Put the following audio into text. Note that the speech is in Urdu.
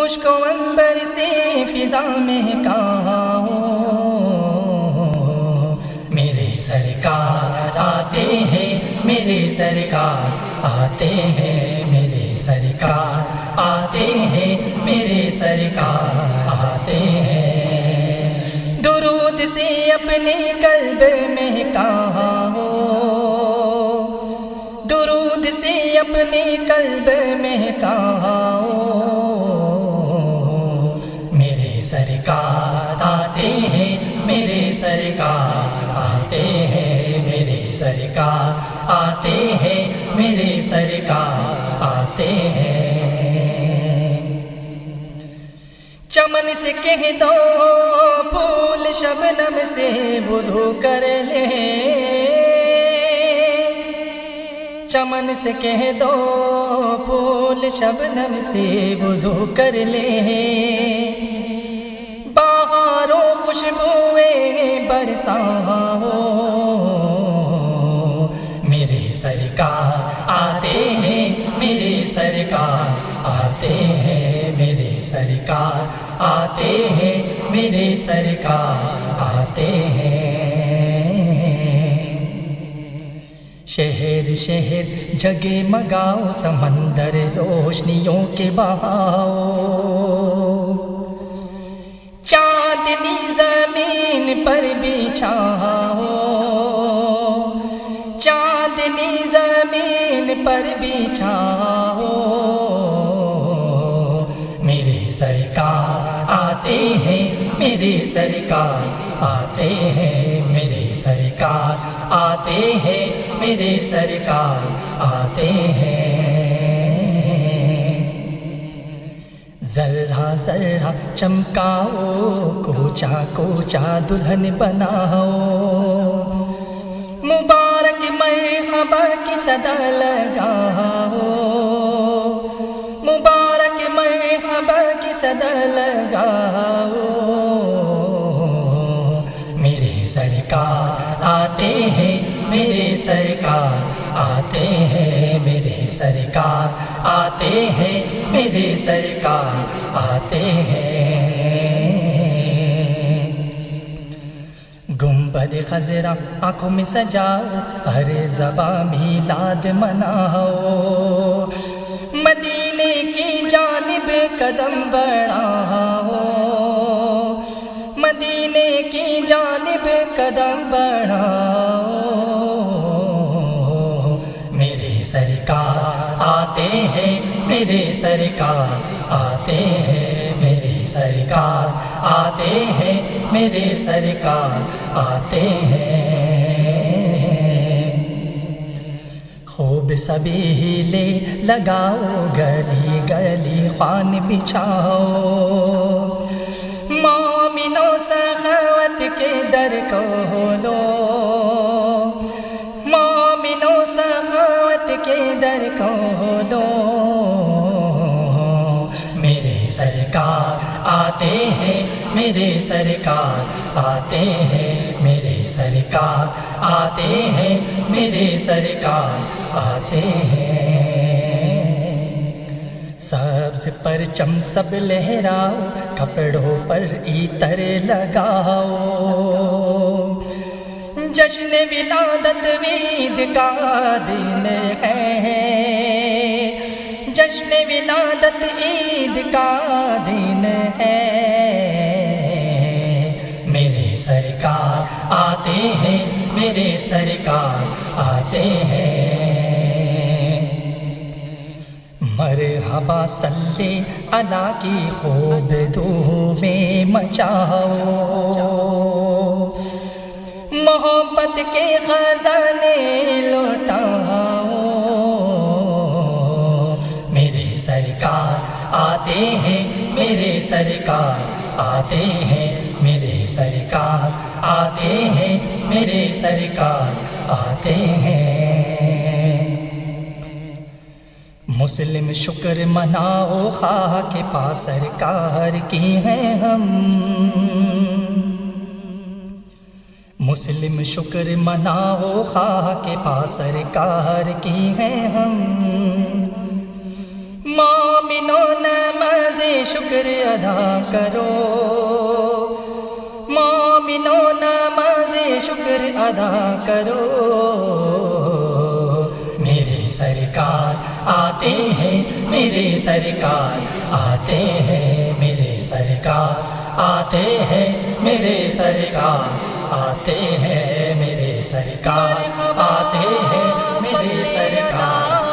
مشک و عنبر سے فضا مہکا ہو، میرے سرکار آتے ہیں، میرے سرکار آتے ہیں، میرے سرکار آتے ہیں، میرے سرکار آتے ہیں۔ درود سے اپنے قلب مہکا ہو، درود سے اپنے قلب مہکا ہو، میرے سرکار آتے ہیں، میرے سرکار آتے ہیں، میرے سرکار آتے ہیں، میرے سرکار آتے ہیں۔ چمن سے کہہ دو پھول شبنم سے وضو کر لے، چمن سے کہہ دو پھول شبنم سے وضو کر لے، بہاروں خوشبوئیں برسا ہو، میرے سرکار آتے ہیں، میرے سرکار آتے ہیں، میرے سرکار آتے ہیں، میرے سرکار آتے ہیں۔ شہر شہر جگمگاؤ سمندر روشنیوں کے بہاؤ، چاندنی زمین پر بچھاؤ، چاندنی زمین پر بچھاؤ، میرے سرکار آتے ہیں، میرے سرکار آتے ہیں، میرے سرکار آتے ہیں، میرے سرکار آتے ہیں۔ ذرہ ذرہ چمکاؤ، کوچا کوچا دلہن بناؤ، مبارک مرحبا کی صدا لگاؤ، مبارک مرحبا کی صدا لگاؤ، میرے سرکار آتے ہیں، میرے سرکار آتے ہیں، میرے سرکار آتے ہیں، میرے سرکار آتے ہیں۔ گنبد خضرا آنکھوں میں سجاؤ، ہر زباں میلاد مناؤ، مدینے کی جانب قدم بڑھاؤ، مدینے کی جانب قدم بڑھاؤ، میرے سرکار آتے ہیں، میرے سرکار آتے ہیں، میرے سرکار آتے ہیں، میرے سرکار آتے ہیں۔ خوب سبیلے لگاؤ، گلی گلی خوان بچھاؤ، مومنوں سخاوت کے در کھولو، مومنوں سخاوت کے در کھولو، میرے سرکار آتے ہیں، میرے سرکار آتے ہیں، میرے سرکار آتے ہیں، میرے سرکار آتے ہیں۔ سبز پرچم سب لہراؤ، کپڑوں پر عطر لگاؤ، جشن ولادت عید کا دن ہے، جشن ولادت عید کا دن ہے، میرے سرکار آتے ہیں، میرے سرکار آتے ہیں۔ مرحبا صلی اللہ کی خوب دھومیں مچاؤ، محبت کے خزانے لوٹاؤ، میرے سرکار آتے ہیں، میرے سرکار آتے ہیں، میرے سرکار آتے ہیں، میرے سرکار آتے ہیں۔ مسلم شکر مناؤ، خواہ کے پاس سرکار کی ہیں ہم، مسلم شکر مناؤ، خواہ کے پاس سرکار کی ہیں ہم، مومنوں نماز شکر ادا کرو، مومنو نماز شکر ادا کرو، میرے سرکار آتے ہیں، میرے سرکار آتے ہیں، میرے سرکار آتے ہیں، میرے سرکار آتے ہیں، میرے سرکار آتے ہیں، میرے سرکار